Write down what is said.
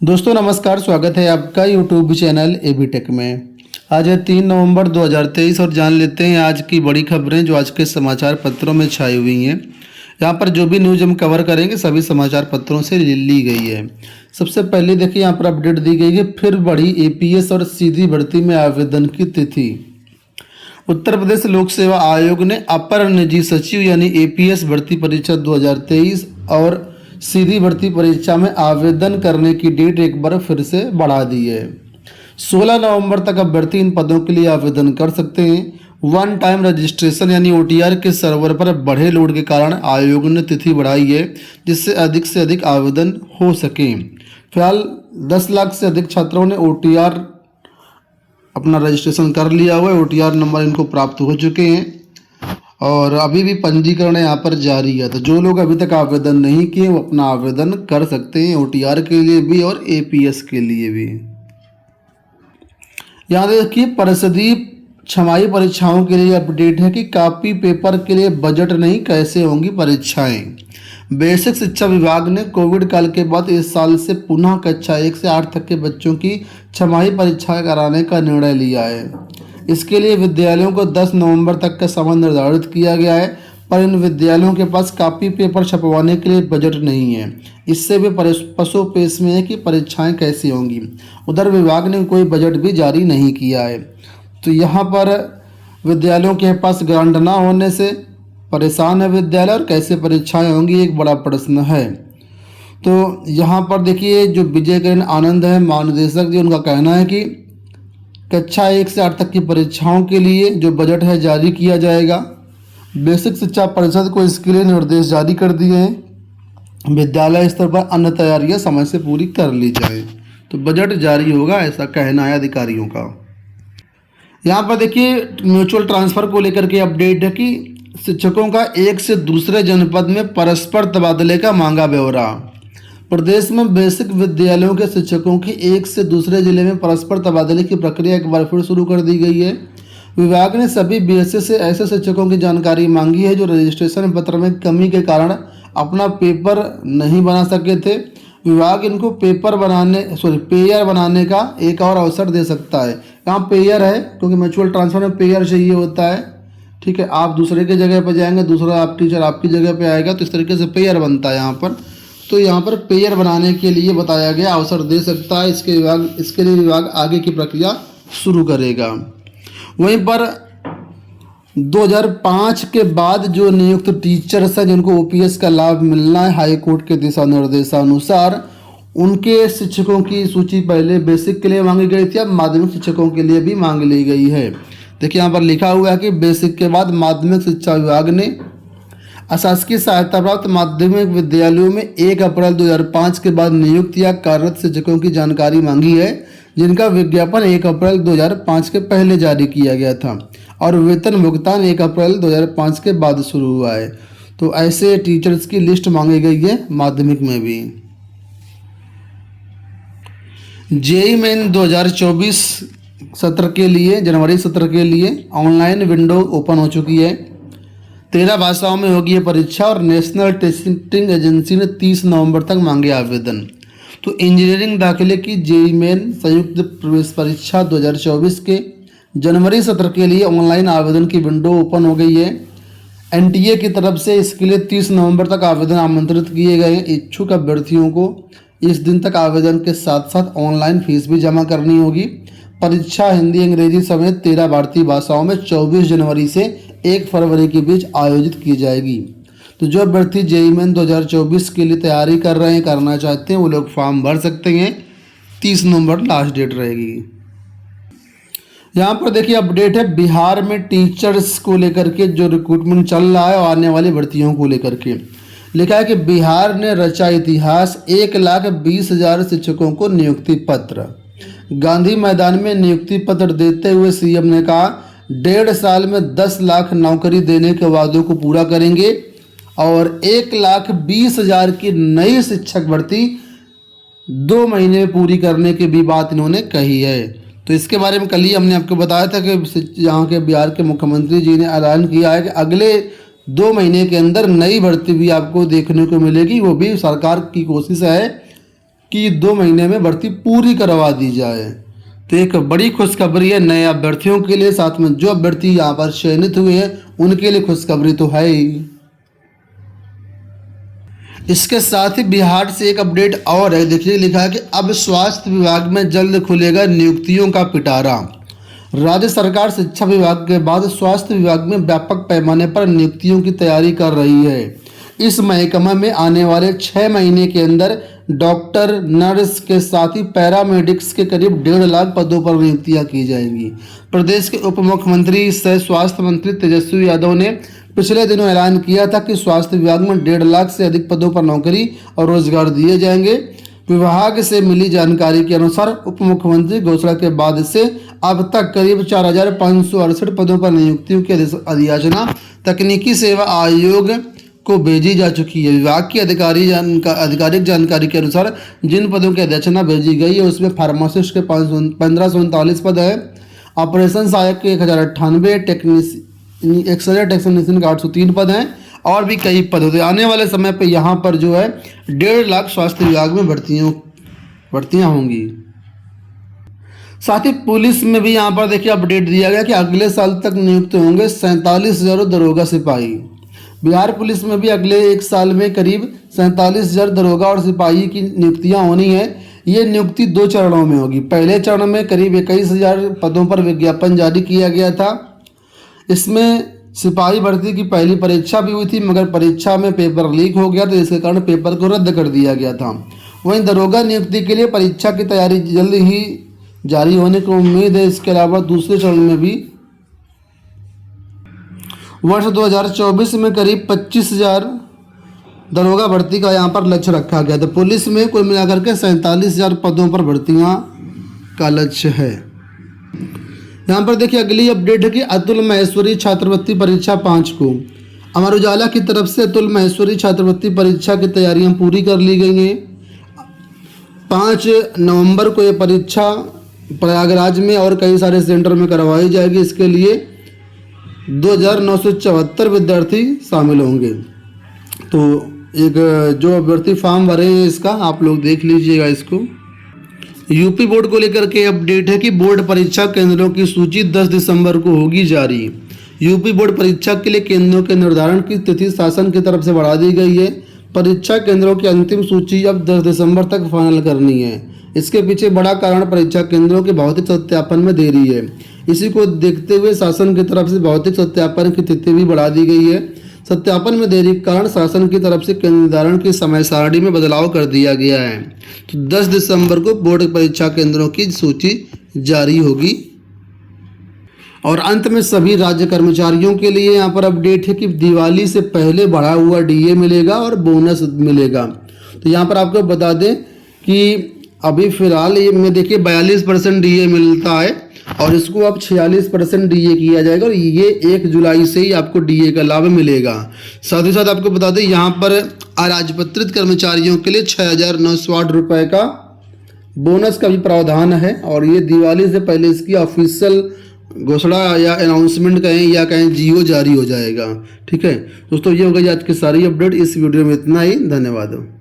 दोस्तों नमस्कार, स्वागत है आपका यूट्यूब चैनल एबी टेक में। आज है 3 नवंबर 2023 और जान लेते हैं आज की बड़ी खबरें जो आज के समाचार पत्रों में छाई हुई हैं। यहाँ पर जो भी न्यूज़ हम कवर करेंगे सभी समाचार पत्रों से ली गई है। सबसे पहले देखिए यहाँ पर अपडेट दी गई है, फिर बढ़ी एपीएस और सीधी भर्ती में आवेदन की तिथि। उत्तर प्रदेश लोक सेवा आयोग ने अपर निजी सचिव यानी एपीएस भर्ती परीक्षा 2023 और सीधी भर्ती परीक्षा में आवेदन करने की डेट एक बार फिर से बढ़ा दी है। 16 नवंबर तक अभ्यर्थी इन पदों के लिए आवेदन कर सकते हैं। वन टाइम रजिस्ट्रेशन यानी ओटीआर के सर्वर पर बढ़े लोड के कारण आयोग ने तिथि बढ़ाई है, जिससे अधिक से अधिक आवेदन हो सके। फिलहाल 10 लाख से अधिक छात्रों ने ओटीआर अपना रजिस्ट्रेशन कर लिया हुआ है। ओटीआर नंबर इनको प्राप्त हो चुके हैं और अभी भी पंजीकरण यहाँ पर जारी है। तो जो लोग अभी तक आवेदन नहीं किए वो अपना आवेदन कर सकते हैं, ओटीआर के लिए भी और एपीएस के लिए भी। यहाँ देखिए परिषदीय छमाही परीक्षाओं के लिए अपडेट है कि कॉपी पेपर के लिए बजट नहीं, कैसे होंगी परीक्षाएं। बेसिक शिक्षा विभाग ने कोविड काल के बाद इस साल से पुनः कक्षा 1 से 8 तक के बच्चों की छमाही परीक्षाएं कराने का निर्णय लिया है। इसके लिए विद्यालयों को 10 नवंबर तक का समय निर्धारित किया गया है, पर इन विद्यालयों के पास कॉपी पेपर छपवाने के लिए बजट नहीं है। इससे भी पसोपेश में है कि परीक्षाएं कैसी होंगी। उधर विभाग ने कोई बजट भी जारी नहीं किया है। तो यहाँ पर विद्यालयों के पास ग्रांट ना होने से परेशान है विद्यालय और कैसे परीक्षाएं होंगी एक बड़ा प्रश्न है। तो यहाँ पर देखिए जो विजय किरण आनंद है महानिदेशक जी, उनका कहना है कि कक्षा 1 से 8 तक की परीक्षाओं के लिए जो बजट है जारी किया जाएगा। बेसिक शिक्षा परिषद को इसके लिए निर्देश जारी कर दिए हैं। विद्यालय स्तर पर अन्य तैयारियां समय से पूरी कर ली जाए तो बजट जारी होगा, ऐसा कहना है अधिकारियों का। यहाँ पर देखिए म्यूचुअल ट्रांसफ़र को लेकर के अपडेट है कि शिक्षकों का एक से दूसरे जनपद में परस्पर तबादले का मांगा ब्यौरा। प्रदेश में बेसिक विद्यालयों के शिक्षकों की एक से दूसरे जिले में परस्पर तबादले की प्रक्रिया एक बार फिर शुरू कर दी गई है। विभाग ने सभी बीएसए से ऐसे शिक्षकों की जानकारी मांगी है जो रजिस्ट्रेशन पत्र में कमी के कारण अपना पेपर नहीं बना सके थे। विभाग इनको पेयर बनाने का एक और अवसर दे सकता है। यहाँ पेयर है क्योंकि म्यूचुअल ट्रांसफर में पेयर चाहिए होता है, ठीक है। आप दूसरे के जगह पर जाएंगे, दूसरा आप टीचर आपकी जगह पे आएगा, तो इस तरीके से पेयर बनता है यहाँ पर। तो यहाँ पर पेयर बनाने के लिए बताया गया अवसर दे सकता है। इसके लिए विभाग आगे की प्रक्रिया शुरू करेगा। वहीं पर 2005 के बाद जो नियुक्त टीचर्स हैं जिनको ओपीएस का लाभ मिलना है हाईकोर्ट के दिशा निर्देशानुसार, उनके शिक्षकों की सूची पहले बेसिक के लिए मांगी गई थी, अब माध्यमिक शिक्षकों के लिए भी मांग ली गई है। देखिए यहाँ पर लिखा हुआ है कि बेसिक के बाद माध्यमिक शिक्षा विभाग ने अशासकीय सहायता प्राप्त माध्यमिक विद्यालयों में 1 अप्रैल 2005 के बाद नियुक्त या कार्यरत शिक्षकों की जानकारी मांगी है, जिनका विज्ञापन 1 अप्रैल 2005 के पहले जारी किया गया था और वेतन भुगतान 1 अप्रैल 2005 के बाद शुरू हुआ है। तो ऐसे टीचर्स की लिस्ट मांगी गई है माध्यमिक में भी। जेईई मेन 2024 सत्र के लिए जनवरी सत्र के लिए ऑनलाइन विंडो ओपन हो चुकी है। 13 भाषाओं में होगी ये परीक्षा और नेशनल टेस्टिंग एजेंसी ने 30 नवंबर तक मांगे आवेदन। तो इंजीनियरिंग दाखिले की जेईई मेन संयुक्त प्रवेश परीक्षा 2024 के जनवरी सत्र के लिए ऑनलाइन आवेदन की विंडो ओपन हो गई है। एनटीए की तरफ से इसके लिए 30 नवंबर तक आवेदन आमंत्रित किए गए हैं। इच्छुक अभ्यर्थियों को इस दिन तक आवेदन के साथ साथ ऑनलाइन फीस भी जमा करनी होगी। परीक्षा हिंदी अंग्रेजी समेत 13 भारतीय भाषाओं में 24 जनवरी से 1 फरवरी के बीच आयोजित की जाएगी। तो जो अभ्यर्थी जेईई मेन 2024 के लिए तैयारी कर रहे हैं, करना चाहते हैं, वो लोग फॉर्म भर सकते हैं। 30 नवंबर लास्ट डेट रहेगी। यहाँ पर देखिए अपडेट है बिहार में टीचर्स को लेकर के जो रिक्रूटमेंट चल रहा है और आने वाली भर्तियों को लेकर के लिखा है कि बिहार ने रचा इतिहास, 1,20,000 शिक्षकों को नियुक्ति पत्र। गांधी मैदान में नियुक्ति पत्र देते हुए सीएम ने कहा 1.5 साल में 10 लाख नौकरी देने के वादों को पूरा करेंगे और 1,20,000 की नई शिक्षक भर्ती 2 महीने में पूरी करने की भी बात इन्होंने कही है। तो इसके बारे में कल ही हमने आपको बताया था कि यहाँ के बिहार के मुख्यमंत्री जी ने ऐलान किया है कि अगले 2 महीने के अंदर नई भर्ती भी आपको देखने को मिलेगी। वो भी सरकार की कोशिश है कि 2 महीने में भर्ती पूरी करवा दी जाए। तो एक बड़ी खुशखबरी है नए अभ्यर्थियों के लिए, साथ में जो अभ्यर्थी यहाँ पर चयनित हुए हैं उनके लिए खुशखबरी तो है ही। इसके साथ ही बिहार से एक अपडेट और है, देखिए लिखा है कि अब स्वास्थ्य विभाग में जल्द खुलेगा नियुक्तियों का पिटारा। राज्य सरकार शिक्षा विभाग के बाद स्वास्थ्य विभाग में व्यापक पैमाने पर नियुक्तियों की तैयारी कर रही है। इस महकमे में आने वाले 6 महीने के अंदर डॉक्टर, नर्स के साथ ही पैरामेडिक्स के करीब 1.5 लाख पदों पर नियुक्तियां की जाएंगी। प्रदेश के उप मुख्यमंत्री सह स्वास्थ्य मंत्री तेजस्वी यादव ने पिछले दिनों ऐलान किया था कि स्वास्थ्य विभाग में 1.5 लाख से अधिक पदों पर नौकरी और रोजगार दिए जाएंगे। विभाग से मिली जानकारी के अनुसार उप मुख्यमंत्री घोषणा के बाद से अब तक करीब 4,568 पदों पर नियुक्तियों की अधिसूचना तकनीकी सेवा आयोग को भेजी जा चुकी है। विभाग की आधिकारिक जानकारी के अनुसार जिन पदों की अधिसूचना भेजी गई है उसमें फार्मासिस्ट के 1539 पद है, ऑपरेशन सहायक के 1098, एक्सरे टेक्नीशियन के 803 पद हैं और भी कई पद होते हैं। आने वाले समय पे यहाँ पर जो है 1.5 लाख स्वास्थ्य विभाग में भर्तियाँ होंगी। साथ ही पुलिस में भी यहाँ पर देखिए अपडेट दिया गया कि अगले साल तक नियुक्त होंगे 47,000 दरोगा सिपाही। बिहार पुलिस में भी अगले 1 साल में करीब 47,000 दरोगा और सिपाही की नियुक्तियाँ होनी है। ये नियुक्ति 2 चरणों में होगी। पहले चरण में करीब 21,000 पदों पर विज्ञापन जारी किया गया था। इसमें सिपाही भर्ती की पहली परीक्षा भी हुई थी, मगर परीक्षा में पेपर लीक हो गया, तो इसके कारण पेपर को रद्द कर दिया गया था। वहीं दरोगा नियुक्ति के लिए परीक्षा की तैयारी जल्द ही जारी होने की उम्मीद है। इसके अलावा दूसरे चरण में भी वर्ष 2024 में करीब 25,000 दरोगा भर्ती का यहाँ पर लक्ष्य रखा गया था। पुलिस में कुल मिलाकर के 47,000 पदों पर भर्तियाँ का लक्ष्य है। यहाँ पर देखिए अगली अपडेट है कि अतुल महेश्वरी छात्रवृत्ति परीक्षा 5 को। अमर उजाला की तरफ से अतुल महेश्वरी छात्रवृत्ति परीक्षा की तैयारियां पूरी कर ली गई हैं। 5 नवंबर को ये परीक्षा प्रयागराज में और कई सारे सेंटर में करवाई जाएगी। इसके लिए 2,974 विद्यार्थी शामिल होंगे। तो एक जो अभ्यर्थी फॉर्म भरे हैं इसका आप लोग देख लीजिएगा इसको। यूपी बोर्ड को लेकर के अपडेट है कि बोर्ड परीक्षा केंद्रों की सूची 10 दिसंबर को होगी जारी। यूपी बोर्ड परीक्षा के लिए केंद्रों के निर्धारण की तिथि शासन की तरफ से बढ़ा दी गई है। परीक्षा केंद्रों की अंतिम सूची अब 10 दिसंबर तक फाइनल करनी है। इसके पीछे बड़ा कारण परीक्षा केंद्रों के भौतिक सत्यापन में देरी है। इसी को देखते हुए शासन की तरफ से भौतिक सत्यापन की तिथि भी बढ़ा दी गई है। सत्यापन में देरी के कारण शासन की तरफ से केंद्र निर्धारण की समय सारणी में बदलाव कर दिया गया है। तो 10 दिसंबर को बोर्ड परीक्षा केंद्रों की सूची जारी होगी। और अंत में सभी राज्य कर्मचारियों के लिए यहाँ पर अपडेट है कि दिवाली से पहले बढ़ा हुआ डीए मिलेगा और बोनस मिलेगा। तो यहाँ पर आपको बता दें कि अभी फिलहाल ये में देखिए 42% डीए मिलता है और इसको अब 46% डीए किया जाएगा और ये 1 जुलाई से ही आपको डीए का लाभ मिलेगा। साथ ही साथ आपको बता दें यहाँ पर अराजपत्रित कर्मचारियों के लिए 6,908 रुपये का बोनस का भी प्रावधान है और ये दिवाली से पहले इसकी ऑफिशियल घोषणा या अनाउंसमेंट कहें या कहें जीओ जारी हो जाएगा। ठीक है दोस्तों, ये हो गई आज की सारी अपडेट। इस वीडियो में इतना ही। धन्यवाद।